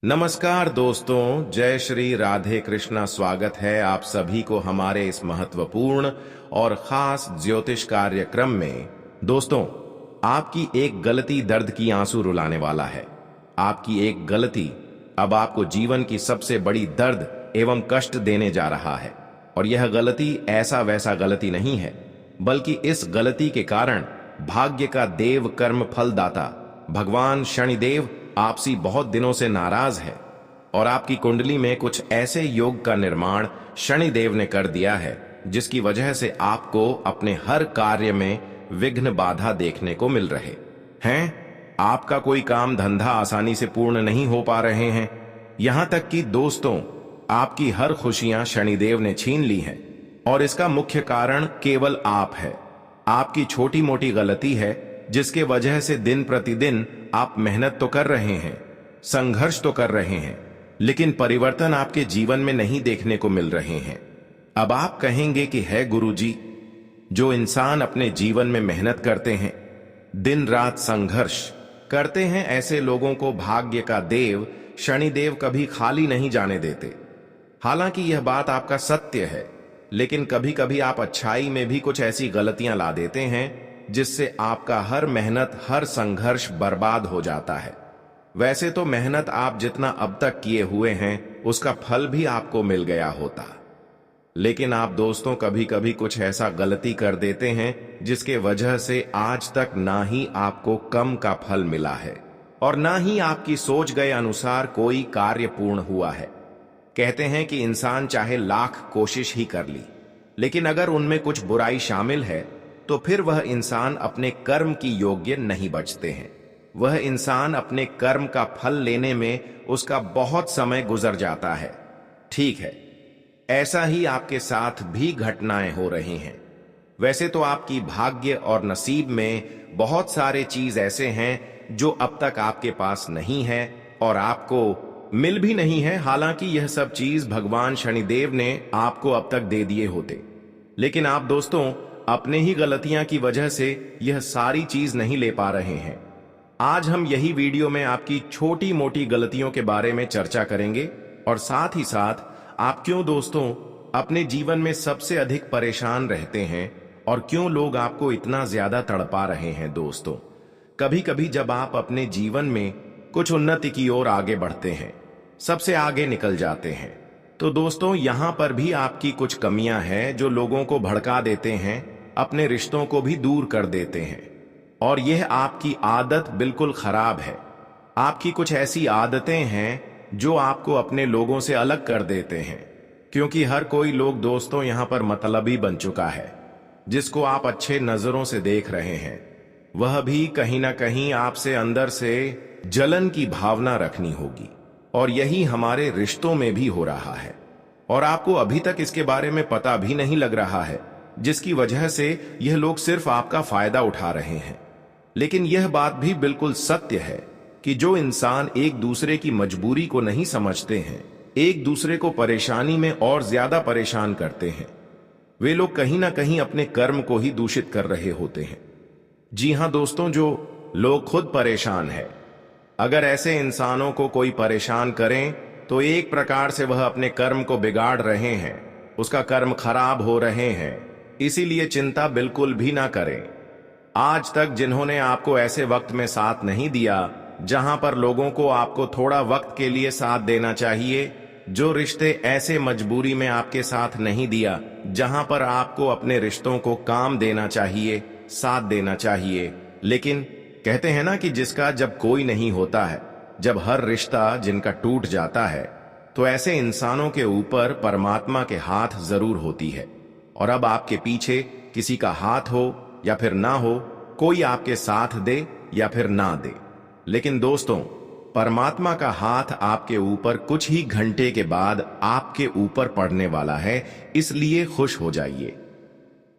नमस्कार दोस्तों, जय श्री राधे कृष्णा। स्वागत है आप सभी को हमारे इस महत्वपूर्ण और खास ज्योतिष कार्यक्रम में। दोस्तों, आपकी एक गलती दर्द की आंसू रुलाने वाला है। आपकी एक गलती अब आपको जीवन की सबसे बड़ी दर्द एवं कष्ट देने जा रहा है। और यह गलती ऐसा वैसा गलती नहीं है, बल्कि इस गलती के कारण भाग्य का देव कर्म फलदाता भगवान शनिदेव आपसी बहुत दिनों से नाराज है और आपकी कुंडली में कुछ ऐसे योग का निर्माण शनिदेव ने कर दिया है जिसकी वजह से आपको अपने हर कार्य में विघ्न बाधा देखने को मिल रहे हैं। आपका कोई काम धंधा आसानी से पूर्ण नहीं हो पा रहे हैं। यहां तक कि दोस्तों, आपकी हर खुशियां शनिदेव ने छीन ली हैं और इसका मुख्य कारण केवल आप है। आपकी छोटी मोटी गलती है जिसके वजह से दिन प्रतिदिन आप मेहनत तो कर रहे हैं, संघर्ष तो कर रहे हैं, लेकिन परिवर्तन आपके जीवन में नहीं देखने को मिल रहे हैं। अब आप कहेंगे कि है गुरुजी, जो इंसान अपने जीवन में मेहनत करते हैं, दिन रात संघर्ष करते हैं, ऐसे लोगों को भाग्य का देव शनिदेव कभी खाली नहीं जाने देते। हालांकि यह बात आपका सत्य है, लेकिन कभी कभी आप अच्छाई में भी कुछ ऐसी गलतियां ला देते हैं जिससे आपका हर मेहनत, हर संघर्ष बर्बाद हो जाता है। वैसे तो मेहनत आप जितना अब तक किए हुए हैं उसका फल भी आपको मिल गया होता, लेकिन आप दोस्तों कभी कभी कुछ ऐसा गलती कर देते हैं जिसके वजह से आज तक ना ही आपको कम का फल मिला है और ना ही आपकी सोच गए अनुसार कोई कार्य पूर्ण हुआ है। कहते हैं कि इंसान चाहे लाख कोशिश ही कर ली, लेकिन अगर उनमें कुछ बुराई शामिल है तो फिर वह इंसान अपने कर्म की योग्य नहीं बचते हैं। वह इंसान अपने कर्म का फल लेने में उसका बहुत समय गुजर जाता है। ठीक है, ऐसा ही आपके साथ भी घटनाएं हो रही हैं। वैसे तो आपकी भाग्य और नसीब में बहुत सारे चीज ऐसे हैं जो अब तक आपके पास नहीं है और आपको मिल भी नहीं है। हालांकि यह सब चीज भगवान शनिदेव ने आपको अब तक दे दिए होते, लेकिन आप दोस्तों अपने ही गलतियां की वजह से यह सारी चीज नहीं ले पा रहे हैं। आज हम यही वीडियो में आपकी छोटी मोटी गलतियों के बारे में चर्चा करेंगे और साथ ही साथ आप क्यों दोस्तों अपने जीवन में सबसे अधिक परेशान रहते हैं और क्यों लोग आपको इतना ज्यादा तड़पा रहे हैं। दोस्तों, कभी कभी जब आप अपने जीवन में कुछ उन्नति की ओर आगे बढ़ते हैं, सबसे आगे निकल जाते हैं, तो दोस्तों यहां पर भी आपकी कुछ कमियां हैं जो लोगों को भड़का देते हैं, अपने रिश्तों को भी दूर कर देते हैं। और यह आपकी आदत बिल्कुल खराब है। आपकी कुछ ऐसी आदतें हैं जो आपको अपने लोगों से अलग कर देते हैं, क्योंकि हर कोई लोग दोस्तों यहां पर मतलबी बन चुका है। जिसको आप अच्छे नजरों से देख रहे हैं वह भी कहीं ना कहीं आपसे अंदर से जलन की भावना रखनी होगी, और यही हमारे रिश्तों में भी हो रहा है और आपको अभी तक इसके बारे में पता भी नहीं लग रहा है, जिसकी वजह से यह लोग सिर्फ आपका फायदा उठा रहे हैं। लेकिन यह बात भी बिल्कुल सत्य है कि जो इंसान एक दूसरे की मजबूरी को नहीं समझते हैं, एक दूसरे को परेशानी में और ज्यादा परेशान करते हैं, वे लोग कहीं ना कहीं अपने कर्म को ही दूषित कर रहे होते हैं। जी हां दोस्तों, जो लोग खुद परेशान है, अगर ऐसे इंसानों को कोई परेशान करें तो एक प्रकार से वह अपने कर्म को बिगाड़ रहे हैं, उसका कर्म खराब हो रहे हैं। इसीलिए चिंता बिल्कुल भी ना करें। आज तक जिन्होंने आपको ऐसे वक्त में साथ नहीं दिया जहां पर लोगों को आपको थोड़ा वक्त के लिए साथ देना चाहिए, जो रिश्ते ऐसे मजबूरी में आपके साथ नहीं दिया जहां पर आपको अपने रिश्तों को काम देना चाहिए, साथ देना चाहिए, लेकिन कहते हैं ना कि जिसका जब कोई नहीं होता है, जब हर रिश्ता जिनका टूट जाता है, तो ऐसे इंसानों के ऊपर परमात्मा के हाथ जरूर होती है। और अब आपके पीछे किसी का हाथ हो या फिर ना हो, कोई आपके साथ दे या फिर ना दे, लेकिन दोस्तों परमात्मा का हाथ आपके ऊपर कुछ ही घंटे के बाद आपके ऊपर पड़ने वाला है, इसलिए खुश हो जाइए।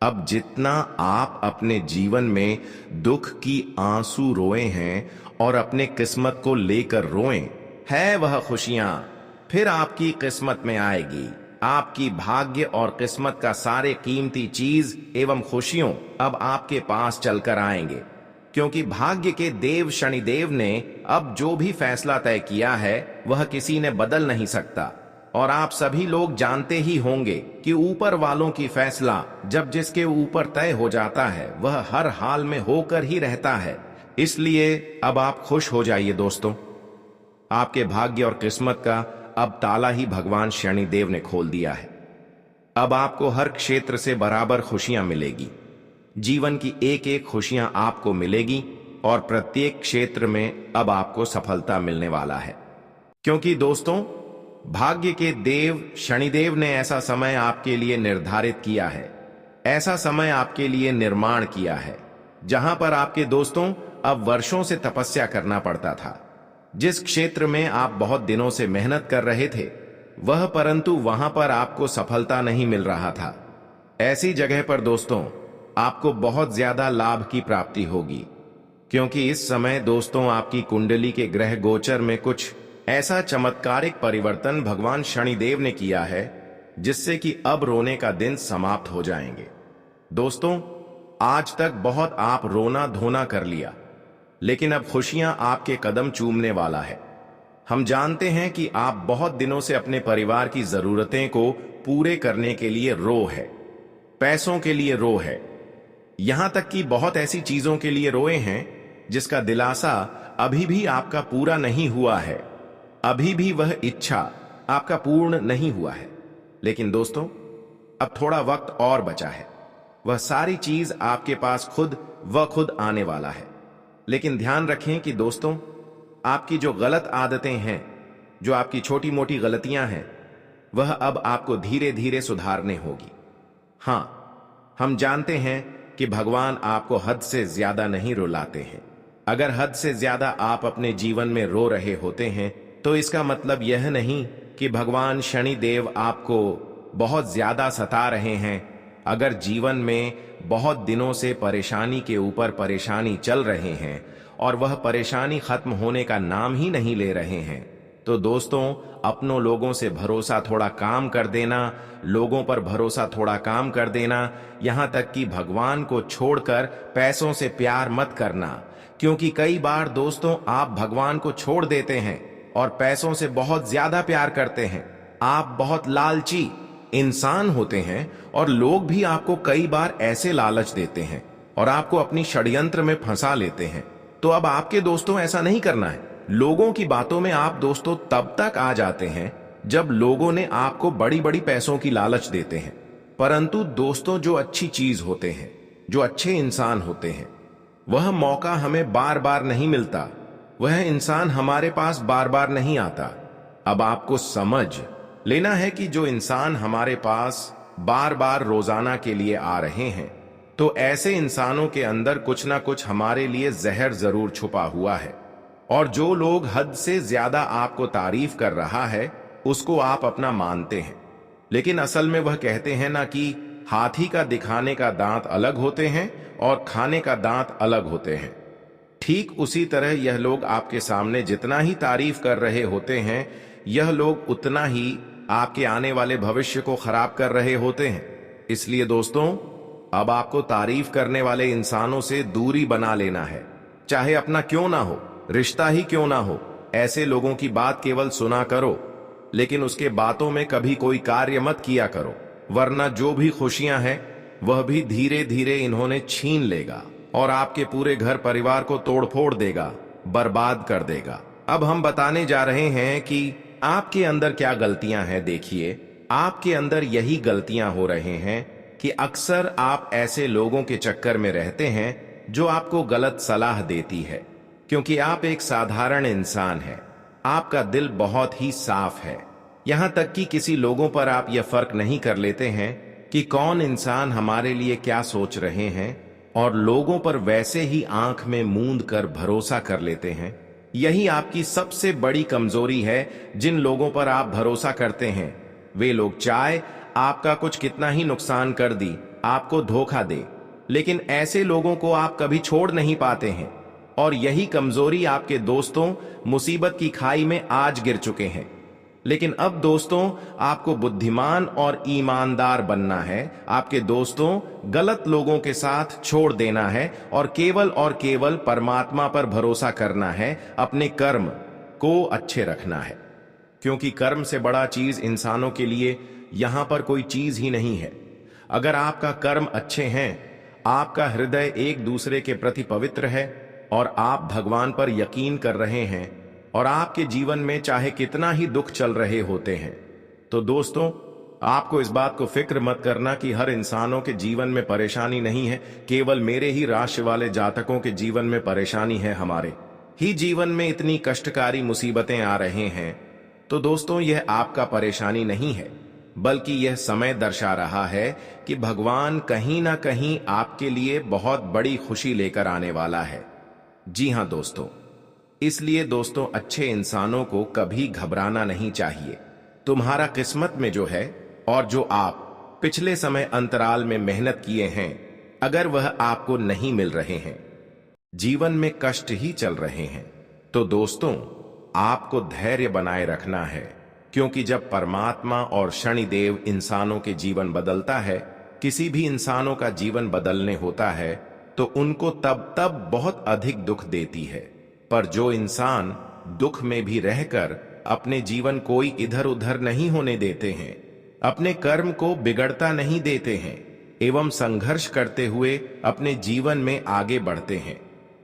अब जितना आप अपने जीवन में दुख की आंसू रोए हैं और अपने किस्मत को लेकर रोएं, है वह खुशियां फिर आपकी किस्मत में आएगी। आपकी भाग्य और किस्मत का सारे कीमती चीज एवं खुशियों अब आपके पास चलकर आएंगे, क्योंकि भाग्य के देव शनिदेव ने अब जो भी फैसला तय किया है वह किसी ने बदल नहीं सकता। और आप सभी लोग जानते ही होंगे कि ऊपर वालों की फैसला जब जिसके ऊपर तय हो जाता है वह हर हाल में होकर ही रहता है। इसलिए अब आप खुश हो जाइए दोस्तों। आपके भाग्य और किस्मत का अब ताला ही भगवान शनिदेव ने खोल दिया है। अब आपको हर क्षेत्र से बराबर खुशियां मिलेगी। जीवन की एक एक खुशियां आपको मिलेगी और प्रत्येक क्षेत्र में अब आपको सफलता मिलने वाला है। क्योंकि दोस्तों, भाग्य के देव शनिदेव ने ऐसा समय आपके लिए निर्धारित किया है, ऐसा समय आपके लिए निर्माण किया है जहां पर आपके दोस्तों अब वर्षों से तपस्या करना पड़ता था। जिस क्षेत्र में आप बहुत दिनों से मेहनत कर रहे थे वह परंतु वहां पर आपको सफलता नहीं मिल रहा था, ऐसी जगह पर दोस्तों आपको बहुत ज्यादा लाभ की प्राप्ति होगी। क्योंकि इस समय दोस्तों आपकी कुंडली के ग्रह गोचर में कुछ ऐसा चमत्कारिक परिवर्तन भगवान शनिदेव ने किया है जिससे कि अब रोने का दिन समाप्त हो जाएंगे। दोस्तों, आज तक बहुत आप रोना धोना कर लिया, लेकिन अब खुशियां आपके कदम चूमने वाला है। हम जानते हैं कि आप बहुत दिनों से अपने परिवार की जरूरतें को पूरे करने के लिए रो है, पैसों के लिए रो है, यहां तक कि बहुत ऐसी चीजों के लिए रोए हैं जिसका दिलासा अभी भी आपका पूरा नहीं हुआ है, अभी भी वह इच्छा आपका पूर्ण नहीं हुआ है। लेकिन दोस्तों, अब थोड़ा वक्त और बचा है, वह सारी चीज आपके पास खुद आने वाला है। लेकिन ध्यान रखें कि दोस्तों, आपकी जो गलत आदतें हैं, जो आपकी छोटी मोटी गलतियां हैं, वह अब आपको धीरे धीरे सुधारने होगी। हां, हम जानते हैं कि भगवान आपको हद से ज्यादा नहीं रुलाते हैं। अगर हद से ज्यादा आप अपने जीवन में रो रहे होते हैं तो इसका मतलब यह नहीं कि भगवान शनिदेव आपको बहुत ज्यादा सता रहे हैं। अगर जीवन में बहुत दिनों से परेशानी के ऊपर परेशानी चल रहे हैं और वह परेशानी खत्म होने का नाम ही नहीं ले रहे हैं, तो दोस्तों अपनों लोगों से भरोसा थोड़ा काम कर देना, लोगों पर भरोसा थोड़ा काम कर देना, यहां तक कि भगवान को छोड़कर पैसों से प्यार मत करना। क्योंकि कई बार दोस्तों आप भगवान को छोड़ देते हैं और पैसों से बहुत ज्यादा प्यार करते हैं। आप बहुत लालची इंसान होते हैं और लोग भी आपको कई बार ऐसे लालच देते हैं और आपको अपनी षड्यंत्र में फंसा लेते हैं। तो अब आपके दोस्तों ऐसा नहीं करना है। लोगों की बातों में आप दोस्तों तब तक आ जाते हैं जब लोगों ने आपको बड़ी बड़ी पैसों की लालच देते हैं। परंतु दोस्तों, जो अच्छी चीज होते हैं, जो अच्छे इंसान होते हैं, वह मौका हमें बार बार नहीं मिलता, वह इंसान हमारे पास बार बार नहीं आता। अब आपको समझ लेना है कि जो इंसान हमारे पास बार बार रोजाना के लिए आ रहे हैं, तो ऐसे इंसानों के अंदर कुछ ना कुछ हमारे लिए जहर जरूर छुपा हुआ है। और जो लोग हद से ज्यादा आपको तारीफ कर रहा है उसको आप अपना मानते हैं, लेकिन असल में वह कहते हैं ना कि हाथी का दिखाने का दांत अलग होते हैं और खाने का दांत अलग होते हैं। ठीक उसी तरह यह लोग आपके सामने जितना ही तारीफ कर रहे होते हैं, यह लोग उतना ही आपके आने वाले भविष्य को खराब कर रहे होते हैं। इसलिए दोस्तों, अब आपको तारीफ करने वाले इंसानों से दूरी बना लेना है। चाहे अपना क्यों ना हो, रिश्ता ही क्यों ना हो, ऐसे लोगों की बात केवल सुना करो, लेकिन उसके बातों में कभी कोई कार्य मत किया करो, वरना जो भी खुशियां हैं वह भी धीरे धीरे इन्होंने छीन लेगा और आपके पूरे घर परिवार को तोड़ फोड़ देगा, बर्बाद कर देगा। अब हम बताने जा रहे हैं कि आपके अंदर क्या गलतियां हैं। देखिए, आपके अंदर यही गलतियां हो रहे हैं कि अक्सर आप ऐसे लोगों के चक्कर में रहते हैं जो आपको गलत सलाह देती है। क्योंकि आप एक साधारण इंसान हैं, आपका दिल बहुत ही साफ है, यहां तक कि किसी लोगों पर आप यह फर्क नहीं कर लेते हैं कि कौन इंसान हमारे लिए क्या सोच रहे हैं, और लोगों पर वैसे ही आंख में मूंद कर भरोसा कर लेते हैं। यही आपकी सबसे बड़ी कमजोरी है। जिन लोगों पर आप भरोसा करते हैं वे लोग चाहे आपका कुछ कितना ही नुकसान कर दी, आपको धोखा दे, लेकिन ऐसे लोगों को आप कभी छोड़ नहीं पाते हैं। और यही कमजोरी आपके दोस्तों मुसीबत की खाई में आज गिर चुके हैं। लेकिन अब दोस्तों आपको बुद्धिमान और ईमानदार बनना है। आपके दोस्तों गलत लोगों के साथ छोड़ देना है और केवल परमात्मा पर भरोसा करना है। अपने कर्म को अच्छे रखना है, क्योंकि कर्म से बड़ा चीज इंसानों के लिए यहां पर कोई चीज ही नहीं है। अगर आपका कर्म अच्छे हैं, आपका हृदय एक दूसरे के प्रति पवित्र है और आप भगवान पर यकीन कर रहे हैं और आपके जीवन में चाहे कितना ही दुख चल रहे होते हैं, तो दोस्तों आपको इस बात को फिक्र मत करना कि हर इंसानों के जीवन में परेशानी नहीं है, केवल मेरे ही राशि वाले जातकों के जीवन में परेशानी है। हमारे ही जीवन में इतनी कष्टकारी मुसीबतें आ रहे हैं। तो दोस्तों यह आपका परेशानी नहीं है, बल्कि यह समय दर्शा रहा है कि भगवान कहीं ना कहीं आपके लिए बहुत बड़ी खुशी लेकर आने वाला है। जी हां दोस्तों, इसलिए दोस्तों अच्छे इंसानों को कभी घबराना नहीं चाहिए। तुम्हारा किस्मत में जो है और जो आप पिछले समय अंतराल में मेहनत किए हैं, अगर वह आपको नहीं मिल रहे हैं, जीवन में कष्ट ही चल रहे हैं, तो दोस्तों आपको धैर्य बनाए रखना है। क्योंकि जब परमात्मा और शनिदेव इंसानों के जीवन बदलता है, किसी भी इंसानों का जीवन बदलने होता है, तो उनको तब बहुत अधिक दुख देती है। पर जो इंसान दुख में भी रहकर अपने जीवन कोई इधर उधर नहीं होने देते हैं, अपने कर्म को बिगड़ता नहीं देते हैं एवं संघर्ष करते हुए अपने जीवन में आगे बढ़ते हैं,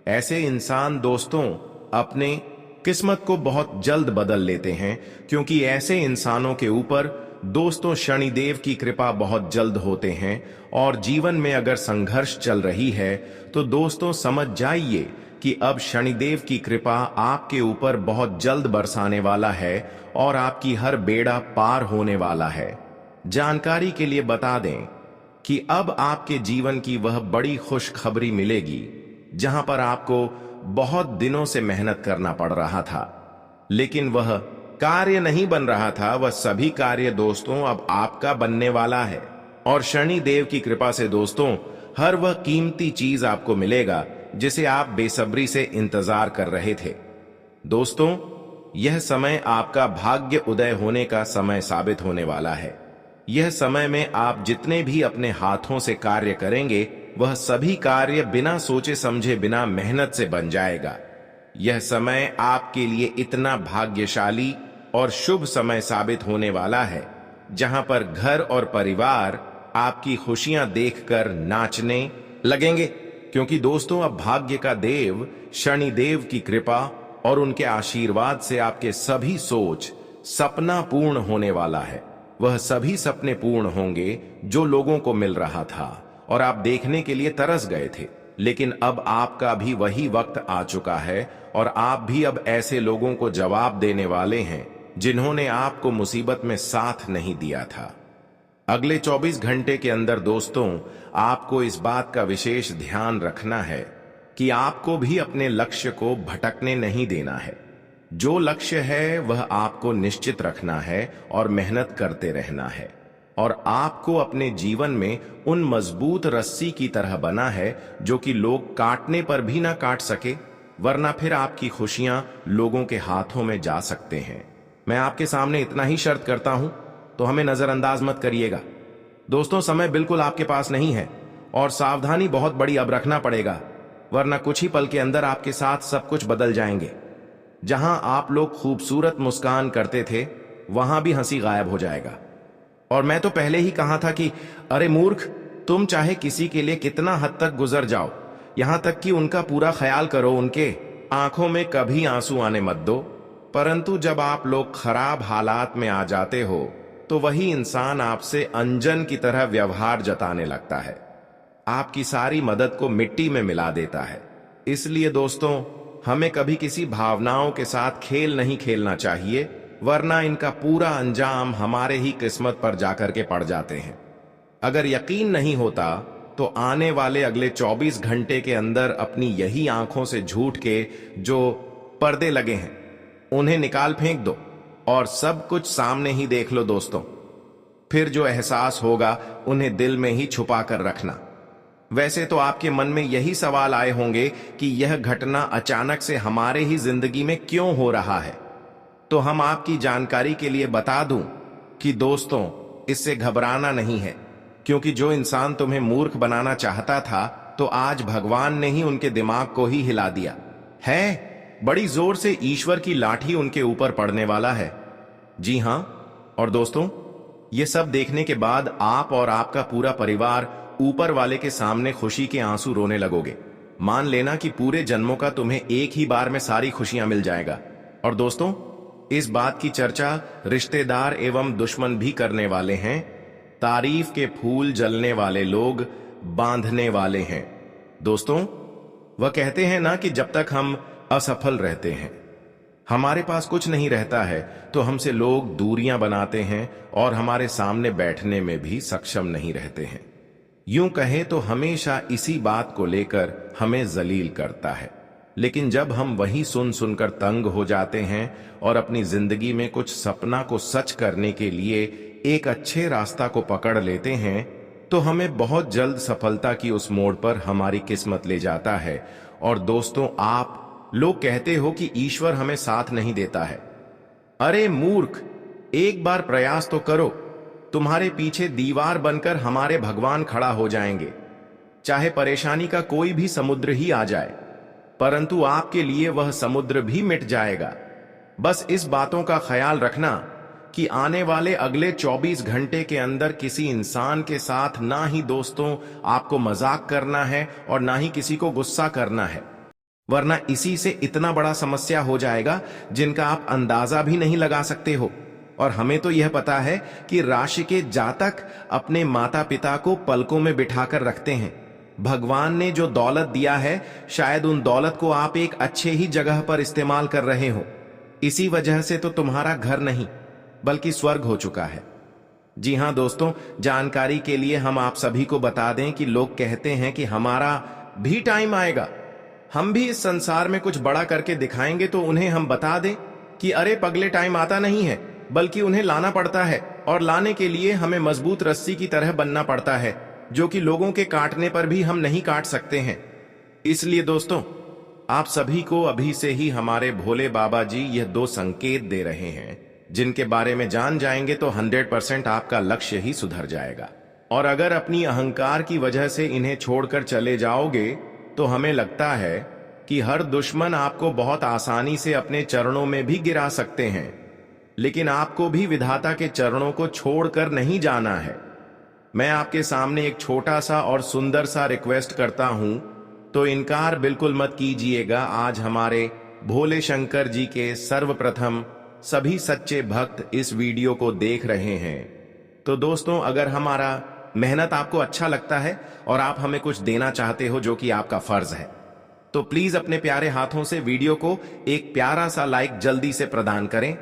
ऐसे इंसान दोस्तों अपने किस्मत को बहुत जल्द बदल लेते हैं। क्योंकि ऐसे इंसानों के ऊपर दोस्तों शनिदेव की कृपा बहुत जल्द होते हैं। और जीवन में अगर संघर्ष चल रही है, तो दोस्तों समझ जाइए कि अब शनिदेव की कृपा आपके ऊपर बहुत जल्द बरसाने वाला है और आपकी हर बेड़ा पार होने वाला है। जानकारी के लिए बता दें कि अब आपके जीवन की वह बड़ी खुशखबरी मिलेगी, जहां पर आपको बहुत दिनों से मेहनत करना पड़ रहा था, लेकिन वह कार्य नहीं बन रहा था। वह सभी कार्य दोस्तों अब आपका बनने वाला है और शनि देव की कृपा से दोस्तों हर वह कीमती चीज आपको मिलेगा जिसे आप बेसब्री से इंतजार कर रहे थे। दोस्तों यह समय आपका भाग्य उदय होने का समय साबित होने वाला है। यह समय में आप जितने भी अपने हाथों से कार्य करेंगे, वह सभी कार्य बिना सोचे समझे, बिना मेहनत से बन जाएगा। यह समय आपके लिए इतना भाग्यशाली और शुभ समय साबित होने वाला है, जहां पर घर और परिवार आपकी खुशियां देखकर नाचने लगेंगे। क्योंकि दोस्तों अब भाग्य का देव शनि देव की कृपा और उनके आशीर्वाद से आपके सभी सोच सपना पूर्ण होने वाला है। वह सभी सपने पूर्ण होंगे जो लोगों को मिल रहा था और आप देखने के लिए तरस गए थे, लेकिन अब आपका भी वही वक्त आ चुका है और आप भी अब ऐसे लोगों को जवाब देने वाले हैं जिन्होंने आपको मुसीबत में साथ नहीं दिया था। अगले 24 घंटे के अंदर दोस्तों आपको इस बात का विशेष ध्यान रखना है कि आपको भी अपने लक्ष्य को भटकने नहीं देना है। जो लक्ष्य है वह आपको निश्चित रखना है और मेहनत करते रहना है। और आपको अपने जीवन में उन मजबूत रस्सी की तरह बना है जो कि लोग काटने पर भी ना काट सके, वरना फिर आपकी खुशियां लोगों के हाथों में जा सकते हैं। मैं आपके सामने इतना ही शर्त करता हूं, तो हमें नजरअंदाज मत करिएगा। दोस्तों समय बिल्कुल आपके पास नहीं है और सावधानी बहुत बड़ी अब रखना पड़ेगा, वरना कुछ ही पल के अंदर आपके साथ सब कुछ बदल जाएंगे। जहां आप लोग खूबसूरत मुस्कान करते थे, वहां भी हंसी गायब हो जाएगा। और मैं तो पहले ही कहा था कि अरे मूर्ख, तुम चाहे किसी के लिए कितना हद तक गुजर जाओ, यहां तक कि उनका पूरा ख्याल करो, उनके आंखों में कभी आंसू आने मत दो। परंतु जब आप लोग खराब हालात में आ जाते हो, तो वही इंसान आपसे अंजन की तरह व्यवहार जताने लगता है, आपकी सारी मदद को मिट्टी में मिला देता है। इसलिए दोस्तों हमें कभी किसी भावनाओं के साथ खेल नहीं खेलना चाहिए, वरना इनका पूरा अंजाम हमारे ही किस्मत पर जाकर के पड़ जाते हैं। अगर यकीन नहीं होता तो आने वाले अगले 24 घंटे के अंदर अपनी यही आंखों से झूठ के जो पर्दे लगे हैं उन्हें निकाल फेंक दो और सब कुछ सामने ही देख लो दोस्तों। फिर जो एहसास होगा उन्हें दिल में ही छुपा कर रखना। वैसे तो आपके मन में यही सवाल आए होंगे कि यह घटना अचानक से हमारे ही जिंदगी में क्यों हो रहा है। तो हम आपकी जानकारी के लिए बता दूं कि दोस्तों, इससे घबराना नहीं है, क्योंकि जो इंसान तुम्हें मूर्ख बनाना चाहता था, तो आज भगवान ने ही उनके दिमाग को ही हिला दिया है। बड़ी जोर से ईश्वर की लाठी उनके ऊपर पड़ने वाला है। जी हां, और दोस्तों, ये सब देखने के बाद आप और आपका पूरा परिवार ऊपर वाले के सामने खुशी के आंसू रोने लगोगे। मान लेना कि पूरे जन्मों का तुम्हें एक ही बार में सारी खुशियां मिल जाएगा। और दोस्तों, इस बात की चर्चा रिश्तेदार एवं दुश्मन भी करने वाले हैं। तारीफ के फूल जलने वाले लोग बांधने वाले हैं। दोस्तों, वह कहते हैं ना कि जब तक हम असफल रहते हैं, हमारे पास कुछ नहीं रहता है, तो हमसे लोग दूरियां बनाते हैं और हमारे सामने बैठने में भी सक्षम नहीं रहते हैं। यूं कहें तो हमेशा इसी बात को लेकर हमें जलील करता है। लेकिन जब हम वही सुन सुनकर तंग हो जाते हैं और अपनी जिंदगी में कुछ सपना को सच करने के लिए एक अच्छे रास्ता को पकड़ लेते हैं, तो हमें बहुत जल्द सफलता की उस मोड़ पर हमारी किस्मत ले जाता है। और दोस्तों, आप लोग कहते हो कि ईश्वर हमें साथ नहीं देता है। अरे मूर्ख, एक बार प्रयास तो करो। तुम्हारे पीछे दीवार बनकर हमारे भगवान खड़ा हो जाएंगे, चाहे परेशानी का कोई भी समुद्र ही आ जाए, परंतु आपके लिए वह समुद्र भी मिट जाएगा। बस इस बातों का ख्याल रखना कि आने वाले अगले 24 घंटे के अंदर किसी इंसान के साथ ना ही दोस्तों आपको मजाक करना है और ना ही किसी को गुस्सा करना है, वरना इसी से इतना बड़ा समस्या हो जाएगा जिनका आप अंदाजा भी नहीं लगा सकते हो। और हमें तो यह पता है कि राशि के जातक अपने माता पिता को पलकों में बिठाकर रखते हैं। भगवान ने जो दौलत दिया है, शायद उन दौलत को आप एक अच्छे ही जगह पर इस्तेमाल कर रहे हो। इसी वजह से तो तुम्हारा घर नहीं बल्कि स्वर्ग हो चुका है। जी हां दोस्तों, जानकारी के लिए हम आप सभी को बता दें कि लोग कहते हैं कि हमारा भी टाइम आएगा, हम भी इस संसार में कुछ बड़ा करके दिखाएंगे। तो उन्हें हम बता दें कि अरे पगले, टाइम आता नहीं है, बल्कि उन्हें लाना पड़ता है। और लाने के लिए हमें मजबूत रस्सी की तरह बनना पड़ता है, जो कि लोगों के काटने पर भी हम नहीं काट सकते हैं। इसलिए दोस्तों, आप सभी को अभी से ही हमारे भोले बाबा जी यह 2 संकेत दे रहे हैं, जिनके बारे में जान जाएंगे तो 100% आपका लक्ष्य ही सुधर जाएगा। और अगर अपनी अहंकार की वजह से इन्हें छोड़कर चले जाओगे, तो हमें लगता है कि हर दुश्मन आपको बहुत आसानी से अपने चरणों में भी गिरा सकते हैं। लेकिन आपको भी विधाता के चरणों को छोड़कर नहीं जाना है। मैं आपके सामने एक छोटा सा और सुंदर सा रिक्वेस्ट करता हूं, तो इनकार बिल्कुल मत कीजिएगा। आज हमारे भोले शंकर जी के सर्वप्रथम सभी सच्चे भक्त इस वीडियो को देख रहे हैं। तो दोस्तों, अगर हमारा मेहनत आपको अच्छा लगता है और आप हमें कुछ देना चाहते हो, जो कि आपका फर्ज है, तो प्लीज अपने प्यारे हाथों से वीडियो को एक प्यारा सा लाइक जल्दी से प्रदान करें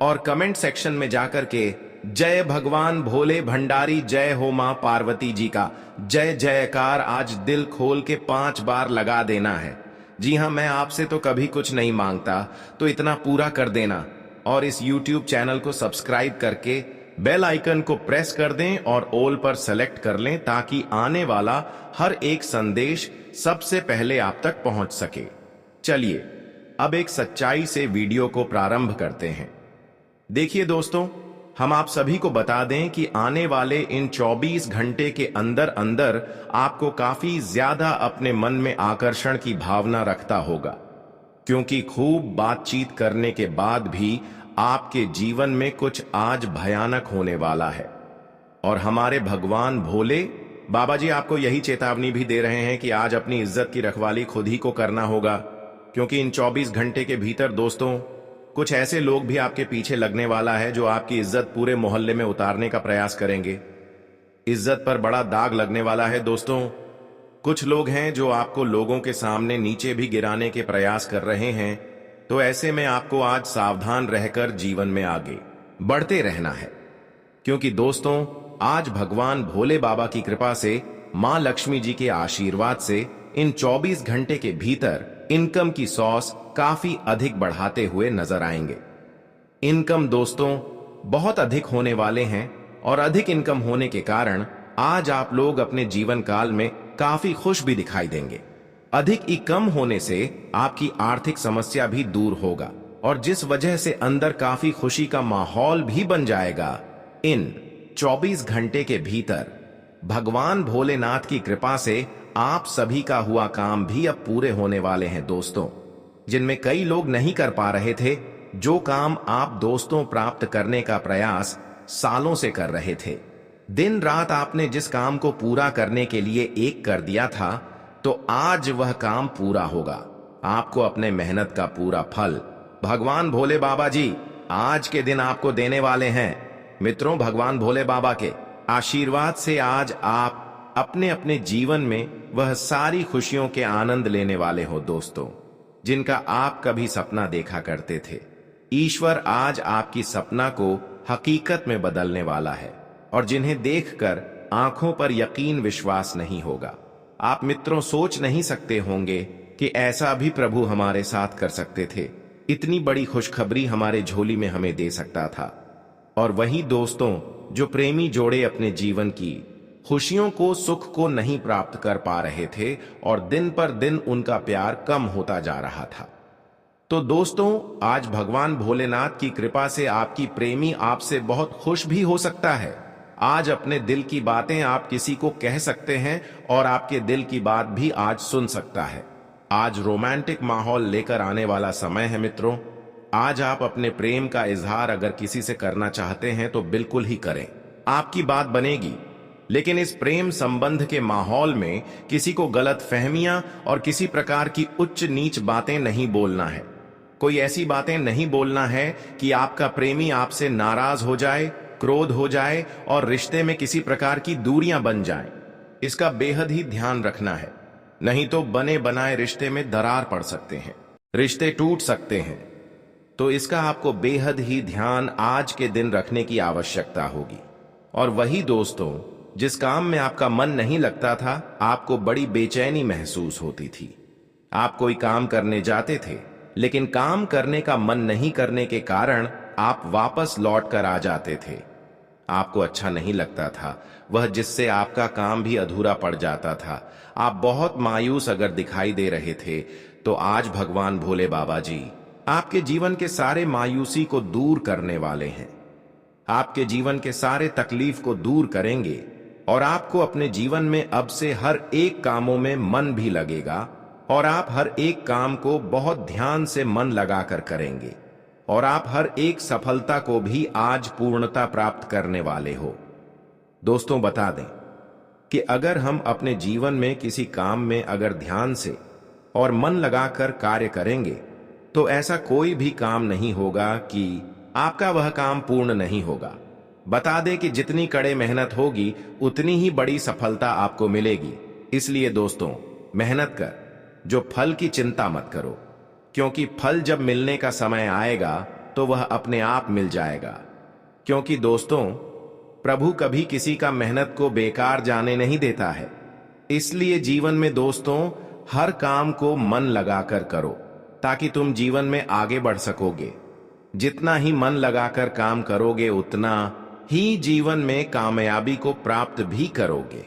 और कमेंट सेक्शन में जाकर के जय भगवान भोले भंडारी, जय हो मां पार्वती जी का जय जयकार आज दिल खोल के 5 बार लगा देना है। जी हां, मैं आपसे तो कभी कुछ नहीं मांगता, तो इतना पूरा कर देना और इस YouTube चैनल को सब्सक्राइब करके बेल आइकन को प्रेस कर दें और ऑल पर सेलेक्ट कर लें, ताकि आने वाला हर एक संदेश सबसे पहले आप तक पहुंच सके। चलिए अब एक सच्चाई से वीडियो को प्रारंभ करते हैं। देखिए दोस्तों, हम आप सभी को बता दें कि आने वाले इन 24 घंटे के अंदर अंदर आपको काफी ज्यादा अपने मन में आकर्षण की भावना रखता होगा, क्योंकि खूब बातचीत करने के बाद भी आपके जीवन में कुछ आज भयानक होने वाला है। और हमारे भगवान भोले बाबा जी आपको यही चेतावनी भी दे रहे हैं कि आज अपनी इज्जत की रखवाली खुद ही को करना होगा, क्योंकि इन 24 घंटे के भीतर दोस्तों कुछ ऐसे लोग भी आपके पीछे लगने वाला है, जो आपकी इज्जत पूरे मोहल्ले में उतारने का प्रयास करेंगे। इज्जत पर बड़ा दाग लगने वाला है दोस्तों। कुछ लोग हैं जो आपको लोगों के सामने नीचे भी गिराने के प्रयास कर रहे हैं। तो ऐसे में आपको आज सावधान रहकर जीवन में आगे बढ़ते रहना है, क्योंकि दोस्तों आज भगवान भोले बाबा की कृपा से, मां लक्ष्मी जी के आशीर्वाद से इन 24 घंटे के भीतर इनकम की सॉस काफी अधिक बढ़ाते हुए नजर आएंगे। इनकम दोस्तों बहुत अधिक होने वाले हैं और अधिक इनकम होने के कारण आज आप लोग अपने जीवन काल में काफी खुश भी दिखाई देंगे। अधिक इनकम होने से आपकी आर्थिक समस्या भी दूर होगा और जिस वजह से अंदर काफी खुशी का माहौल भी बन जाएगा। इन 24 घंटे के भीतर भगवान भोलेनाथ की कृपा से आप सभी का हुआ काम भी अब पूरे होने वाले हैं दोस्तों, जिनमें कई लोग नहीं कर पा रहे थे। जो काम आप दोस्तों प्राप्त करने का प्रयास सालों से कर रहे थे, दिन रात आपने जिस काम को पूरा करने के लिए एक कर दिया था, तो आज वह काम पूरा होगा। आपको अपने मेहनत का पूरा फल भगवान भोले बाबा जी आज के दिन आपको देने वाले हैं। मित्रों, भगवान भोले बाबा के आशीर्वाद से आज आप अपने अपने जीवन में वह सारी खुशियों के आनंद लेने वाले हो दोस्तों, जिनका आप कभी सपना देखा करते थे। ईश्वर आज आपकी सपना को हकीकत में बदलने वाला है, और जिन्हें देखकर आंखों पर यकीन विश्वास नहीं होगा। आप मित्रों सोच नहीं सकते होंगे कि ऐसा भी प्रभु हमारे साथ कर सकते थे। इतनी बड़ी खुशखबरी हमारे झोली में हमें दे सकता था। और वही दोस्तों, जो प्रेमी जोड़े अपने जीवन की खुशियों को, सुख को नहीं प्राप्त कर पा रहे थे और दिन पर दिन उनका प्यार कम होता जा रहा था। तो दोस्तों, आज भगवान भोलेनाथ की कृपा से आपकी प्रेमी आपसे बहुत खुश भी हो सकता है। आज अपने दिल की बातें आप किसी को कह सकते हैं और आपके दिल की बात भी आज सुन सकता है। आज रोमांटिक माहौल लेकर आने वाला समय है मित्रों। आज आप अपने प्रेम का इजहार अगर किसी से करना चाहते हैं तो बिल्कुल ही करें, आपकी बात बनेगी। लेकिन इस प्रेम संबंध के माहौल में किसी को गलत फहमियां और किसी प्रकार की उच्च नीच बातें नहीं बोलना है। कोई ऐसी बातें नहीं बोलना है कि आपका प्रेमी आपसे नाराज हो जाए, क्रोध हो जाए और रिश्ते में किसी प्रकार की दूरियां बन जाएं। इसका बेहद ही ध्यान रखना है, नहीं तो बने बनाए रिश्ते में दरार पड़ सकते हैं, रिश्ते टूट सकते हैं। तो इसका आपको बेहद ही ध्यान आज के दिन रखने की आवश्यकता होगी। और वही दोस्तों, जिस काम में आपका मन नहीं लगता था, आपको बड़ी बेचैनी महसूस होती थी। आप कोई काम करने जाते थे, लेकिन काम करने का मन नहीं करने के कारण आप वापस लौट कर आ जाते थे। आपको अच्छा नहीं लगता था वह, जिससे आपका काम भी अधूरा पड़ जाता था। आप बहुत मायूस अगर दिखाई दे रहे थे, तो आज भगवान भोले बाबा जी आपके जीवन के सारे मायूसी को दूर करने वाले हैं। आपके जीवन के सारे तकलीफ को दूर करेंगे और आपको अपने जीवन में अब से हर एक कामों में मन भी लगेगा और आप हर एक काम को बहुत ध्यान से मन लगाकर करेंगे और आप हर एक सफलता को भी आज पूर्णता प्राप्त करने वाले हो। दोस्तों, बता दें कि अगर हम अपने जीवन में किसी काम में अगर ध्यान से और मन लगाकर कार्य करेंगे, तो ऐसा कोई भी काम नहीं होगा कि आपका वह काम पूर्ण नहीं होगा। बता दें कि जितनी कड़े मेहनत होगी उतनी ही बड़ी सफलता आपको मिलेगी। इसलिए दोस्तों, मेहनत कर, जो फल की चिंता मत करो, क्योंकि फल जब मिलने का समय आएगा तो वह अपने आप मिल जाएगा। क्योंकि दोस्तों, प्रभु कभी किसी का मेहनत को बेकार जाने नहीं देता है। इसलिए जीवन में दोस्तों, हर काम को मन लगाकर करो, ताकि तुम जीवन में आगे बढ़ सकोगे। जितना ही मन लगाकर काम करोगे, उतना ही जीवन में कामयाबी को प्राप्त भी करोगे।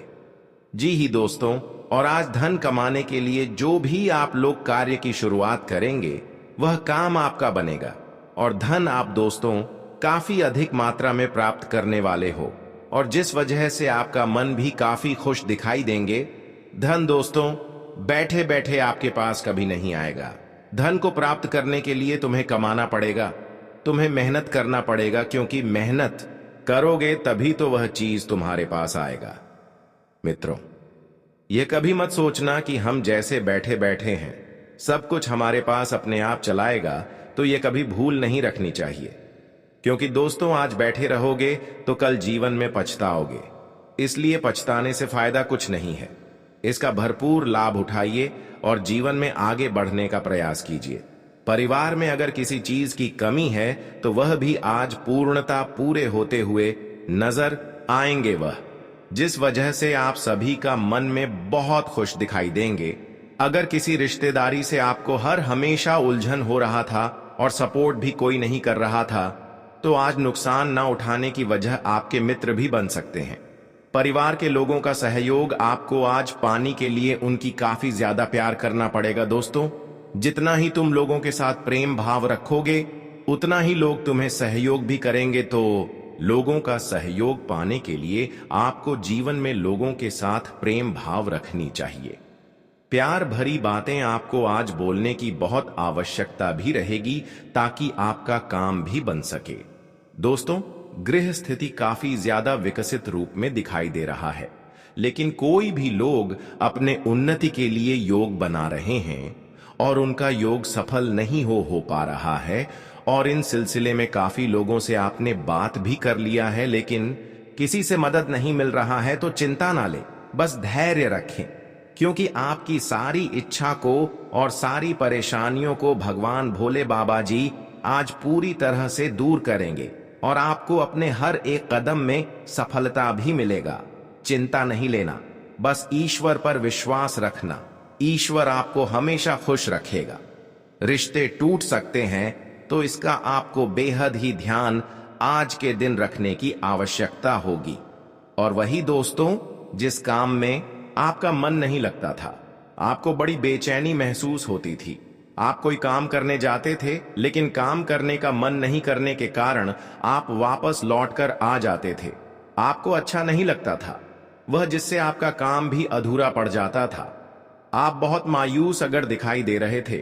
जी ही दोस्तों, और आज धन कमाने के लिए जो भी आप लोग कार्य की शुरुआत करेंगे, वह काम आपका बनेगा और धन आप दोस्तों काफी अधिक मात्रा में प्राप्त करने वाले हो, और जिस वजह से आपका मन भी काफी खुश दिखाई देंगे। धन दोस्तों बैठे बैठे आपके पास कभी नहीं आएगा। धन को प्राप्त करने के लिए तुम्हें कमाना पड़ेगा, तुम्हें मेहनत करना पड़ेगा, क्योंकि मेहनत करोगे तभी तो वह चीज तुम्हारे पास आएगा। मित्रों, यह कभी मत सोचना कि हम जैसे बैठे बैठे हैं सब कुछ हमारे पास अपने आप चलाएगा, तो यह कभी भूल नहीं रखनी चाहिए। क्योंकि दोस्तों, आज बैठे रहोगे तो कल जीवन में पछताओगे। इसलिए पछताने से फायदा कुछ नहीं है। इसका भरपूर लाभ उठाइए और जीवन में आगे बढ़ने का प्रयास कीजिए। परिवार में अगर किसी चीज की कमी है तो वह भी आज पूर्णता पूरे होते हुए नजर आएंगे, वह जिस वजह से आप सभी का मन में बहुत खुश दिखाई देंगे। अगर किसी रिश्तेदारी से आपको हर हमेशा उलझन हो रहा था और सपोर्ट भी कोई नहीं कर रहा था, तो आज नुकसान न उठाने की वजह आपके मित्र भी बन सकते हैं। परिवार के लोगों का सहयोग आपको आज पाने के लिए उनकी काफी ज्यादा प्यार करना पड़ेगा दोस्तों, जितना ही तुम लोगों के साथ प्रेम भाव रखोगे उतना ही लोग तुम्हें सहयोग भी करेंगे। तो लोगों का सहयोग पाने के लिए आपको जीवन में लोगों के साथ प्रेम भाव रखनी चाहिए। प्यार भरी बातें आपको आज बोलने की बहुत आवश्यकता भी रहेगी ताकि आपका काम भी बन सके। दोस्तों, गृह स्थिति काफी ज्यादा विकसित रूप में दिखाई दे रहा है, लेकिन कोई भी लोग अपने उन्नति के लिए योग बना रहे हैं और उनका योग सफल नहीं हो पा रहा है। और इन सिलसिले में काफी लोगों से आपने बात भी कर लिया है, लेकिन किसी से मदद नहीं मिल रहा है। तो चिंता ना ले, बस धैर्य रखें, क्योंकि आपकी सारी इच्छा को और सारी परेशानियों को भगवान भोले बाबा जी आज पूरी तरह से दूर करेंगे और आपको अपने हर एक कदम में सफलता भी मिलेगा। चिंता नहीं लेना, बस ईश्वर पर विश्वास रखना। ईश्वर आपको हमेशा खुश रखेगा। रिश्ते टूट सकते हैं, तो इसका आपको बेहद ही ध्यान आज के दिन रखने की आवश्यकता होगी। और वही दोस्तों, जिस काम में आपका मन नहीं लगता था, आपको बड़ी बेचैनी महसूस होती थी, आप कोई काम करने जाते थे लेकिन काम करने का मन नहीं करने के कारण आप वापस लौटकर आ जाते थे, आपको अच्छा नहीं लगता था, वह जिससे आपका काम भी अधूरा पड़ जाता था, आप बहुत मायूस अगर दिखाई दे रहे थे,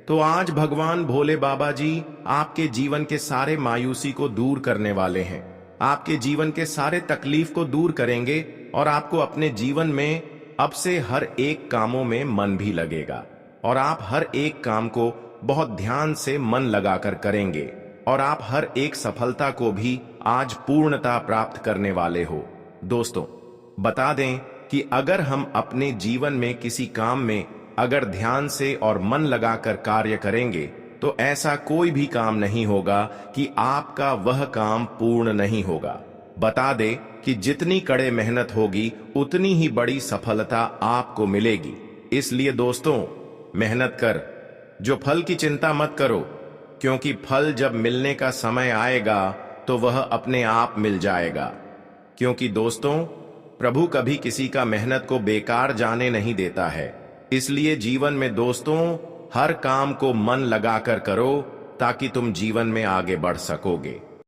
तो आज भगवान भोले बाबा जी आपके जीवन के सारे मायूसी को दूर करने वाले हैं। आपके जीवन के सारे तकलीफ को दूर करेंगे और आपको अपने जीवन में अब से हर एक कामों में मन भी लगेगा और आप हर एक काम को बहुत ध्यान से मन लगाकर करेंगे और आप हर एक सफलता को भी आज पूर्णता प्राप्त करने वाले हो। दोस्तों, बता दें कि अगर हम अपने जीवन में किसी काम में अगर ध्यान से और मन लगाकर कार्य करेंगे तो ऐसा कोई भी काम नहीं होगा कि आपका वह काम पूर्ण नहीं होगा। बता दे कि जितनी कड़े मेहनत होगी उतनी ही बड़ी सफलता आपको मिलेगी। इसलिए दोस्तों, मेहनत कर, जो फल की चिंता मत करो, क्योंकि फल जब मिलने का समय आएगा तो वह अपने आप मिल जाएगा। क्योंकि दोस्तों, प्रभु कभी किसी का मेहनत को बेकार जाने नहीं देता है। इसलिए जीवन में दोस्तों हर काम को मन लगाकर करो ताकि तुम जीवन में आगे बढ़ सकोगे।